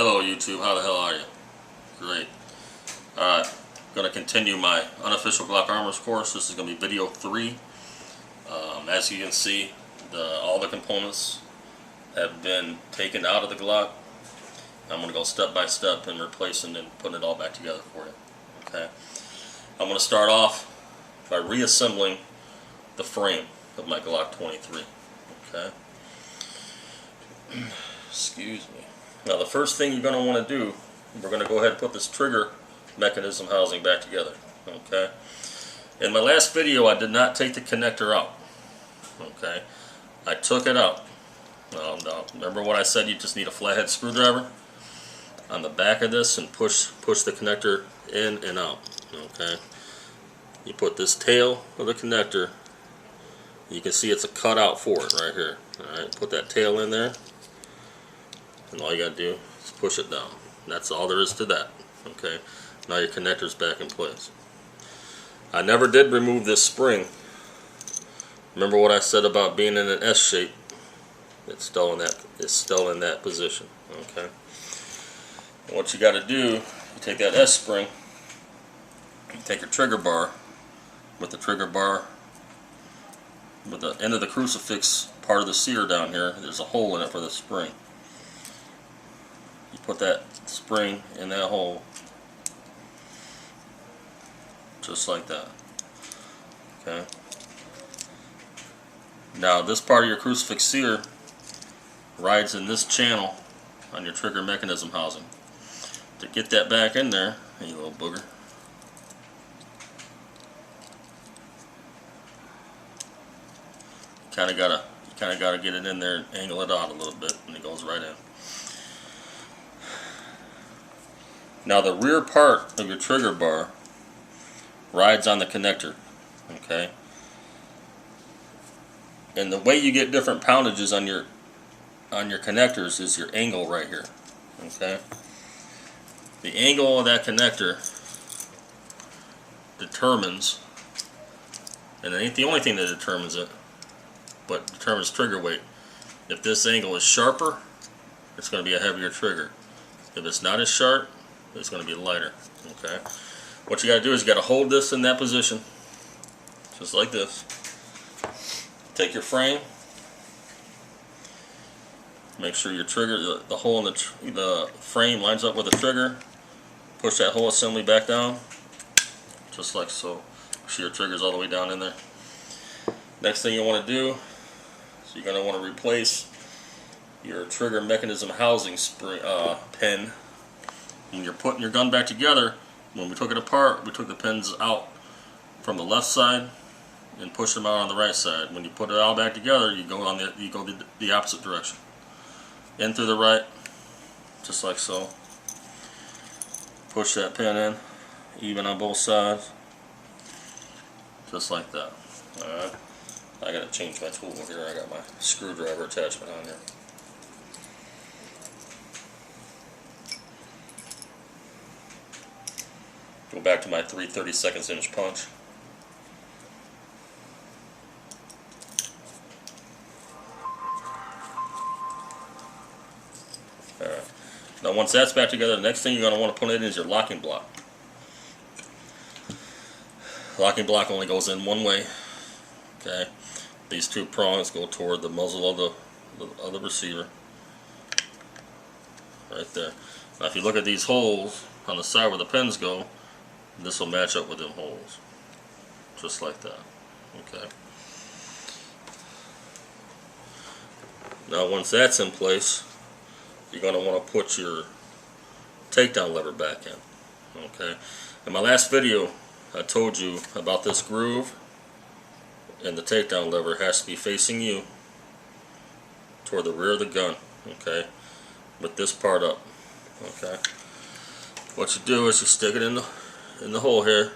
Hello YouTube, how the hell are you? Great. Alright, going to continue my unofficial Glock Armors course. This is going to be video 3. As you can see, all the components have been taken out of the Glock. I'm going to go step by step and replacing and putting it all back together for you. Okay. I'm going to start off by reassembling the frame of my Glock 23. Okay. Excuse me. Now the first thing you're going to want to do, we're going to go ahead and put this trigger mechanism housing back together. Okay. In my last video I did not take the connector out. Okay. I took it out. Now, remember what I said, you just need a flathead screwdriver on the back of this and push the connector in and out. Okay. You put this tail of the connector, you can see it's a cutout for it right here. Alright, put that tail in there. And all you gotta do is push it down. That's all there is to that. Okay. Now your connector's back in place. I never did remove this spring. Remember what I said about being in an S shape? It's still in that position. Okay. And what you gotta do, you take that S spring, you take your trigger bar, with the end of the crucifix part of the sear down here, there's a hole in it for the spring. You put that spring in that hole, just like that. Okay. Now this part of your crucifix sear rides in this channel on your trigger mechanism housing. To get that back in there, you little booger, you kinda gotta get it in there and angle it out a little bit, and it goes right in. Now the rear part of your trigger bar rides on the connector, okay? And the way you get different poundages on your connectors is your angle right here, okay? The angle of that connector determines, and it ain't the only thing that determines it, but determines trigger weight. If this angle is sharper, it's going to be a heavier trigger. If it's not as sharp, it's going to be lighter. Okay. What you got to do is you got to hold this in that position, just like this. Take your frame. Make sure your trigger, the hole in the frame lines up with the trigger. Push that whole assembly back down, just like so. Make sure your trigger's all the way down in there. Next thing you want to do is you're going to want to replace your trigger mechanism housing pin. When you're putting your gun back together, when we took it apart, we took the pins out from the left side and pushed them out on the right side. When you put it all back together, you go the opposite direction. In through the right, just like so. Push that pin in, even on both sides, just like that. Alright. I gotta change my tool here. I got my screwdriver attachment on here. Go back to my 3/32 inch punch. Alright. Now once that's back together, the next thing you're going to want to put in is your locking block. Locking block only goes in one way. Okay. These two prongs go toward the muzzle of the receiver. Right there. Now if you look at these holes on the side where the pins go, this will match up with them holes. Just like that. Okay. Now once that's in place, you're going to want to put your takedown lever back in. Okay. In my last video I told you about this groove, and the takedown lever has to be facing you toward the rear of the gun. Okay. With this part up. Okay. What you do is you stick it in the hole here,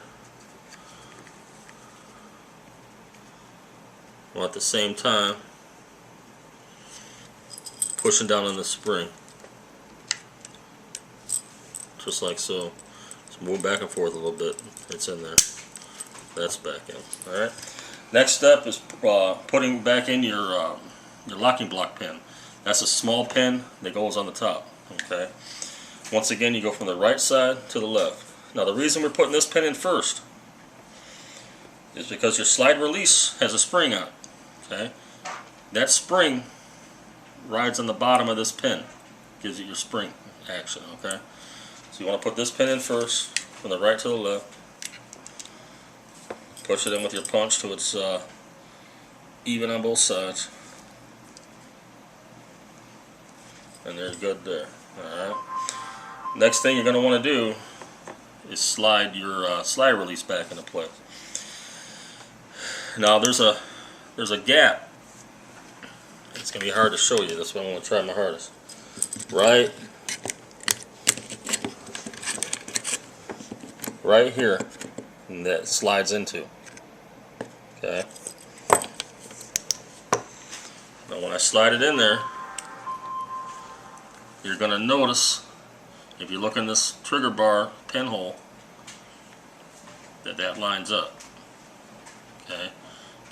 while at the same time pushing down on the spring, just like so. Just move back and forth a little bit. It's in there. That's back in. Alright. Next step is putting back in your locking block pin. That's a small pin that goes on the top. Okay. Once again, you go from the right side to the left. Now the reason we're putting this pin in first is because your slide release has a spring on it. Okay? That spring rides on the bottom of this pin. Gives you your spring action. Okay? So you want to put this pin in first, from the right to the left. Push it in with your punch till it's even on both sides. And there's good there. Alright. Next thing you're going to want to do is slide your slide release back into place. Now there's a gap. It's going to be hard to show you. That's why I'm going to try my hardest. Right here, and that slides into. Okay. Now when I slide it in there, you're going to notice, if you look in this trigger bar pinhole, that lines up. Okay.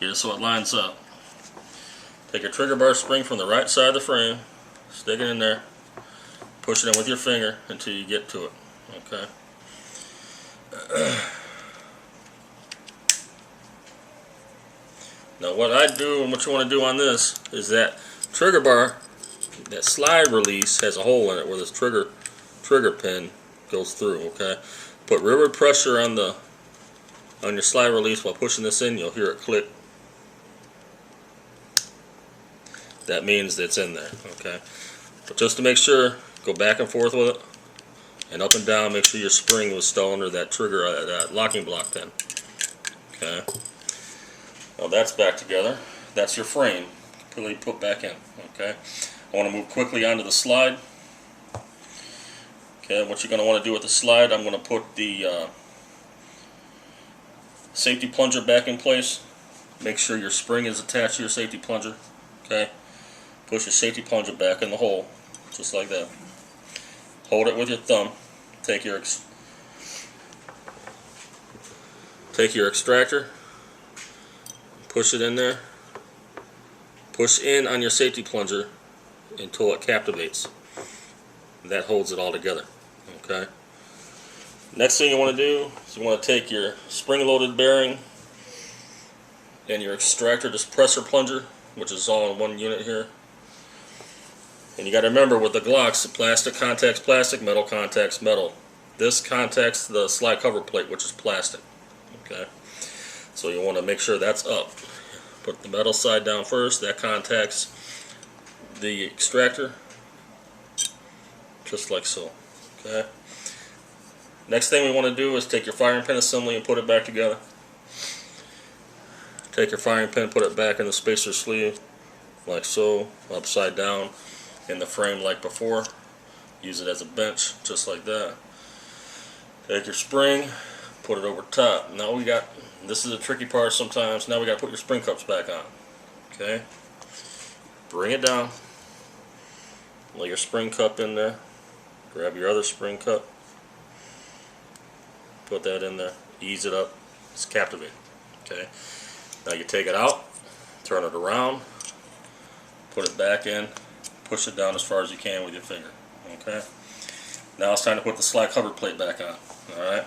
Get it so it lines up. Take your trigger bar spring from the right side of the frame, stick it in there, push it in with your finger until you get to it. Okay. Now what I do and what you want to do on this is that trigger bar, that slide release has a hole in it where this trigger pin goes through. Okay. Put rearward pressure on your slide release while pushing this in. You'll hear it click. That means it's in there. Okay. But just to make sure, go back and forth with it, and up and down. Make sure your spring was still under that trigger, that locking block pin. Okay. Well, that's back together. That's your frame completely put back in. Okay. I want to move quickly onto the slide. Okay. What you're going to want to do with the slide, I'm going to put the safety plunger back in place. Make sure your spring is attached to your safety plunger. Okay. Push your safety plunger back in the hole, just like that. Hold it with your thumb. Take your extractor. Push it in there. Push in on your safety plunger until it captivates. That holds it all together. Okay. Next thing you want to do is you want to take your spring-loaded bearing and your extractor, this pressure plunger, which is all in one unit here. And you got to remember, with the Glocks, the plastic contacts plastic, metal contacts metal. This contacts the slide cover plate, which is plastic. Okay. So you want to make sure that's up. Put the metal side down first. That contacts the extractor, just like so. Okay. Next thing we want to do is take your firing pin assembly and put it back together. Take your firing pin, put it back in the spacer sleeve, like so, upside down in the frame like before. Use it as a bench, just like that. Take your spring, put it over top. Now we got, this is a tricky part sometimes, now we got to put your spring cups back on. Okay? Bring it down. Lay your spring cup in there. Grab your other spring cup. Put that in there. Ease it up. It's captivating. Okay? Now you take it out, turn it around, put it back in, push it down as far as you can with your finger. Okay? Now it's time to put the slide cover plate back on. Alright?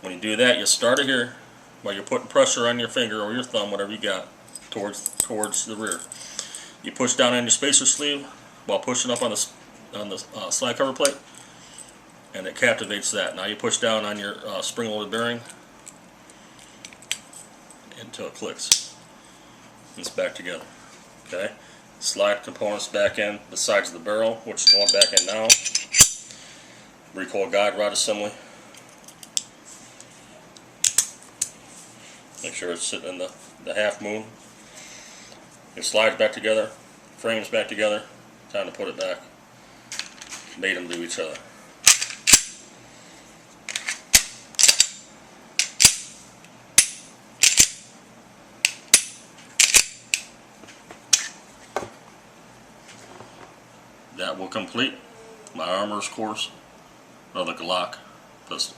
When you do that, you start it here while you're putting pressure on your finger or your thumb, whatever you got, towards the rear. You push down on your spacer sleeve while pushing up on the slide cover plate, and it captivates that. Now you push down on your spring-loaded bearing until it clicks. It's back together. Okay? Slide components back in the sides of the barrel, which is going back in now. Recoil guide rod assembly. Make sure it's sitting in the half moon. It slides back together, frames back together. Time to put it back. Made them do each other. That will complete my armorer's course of the Glock pistol.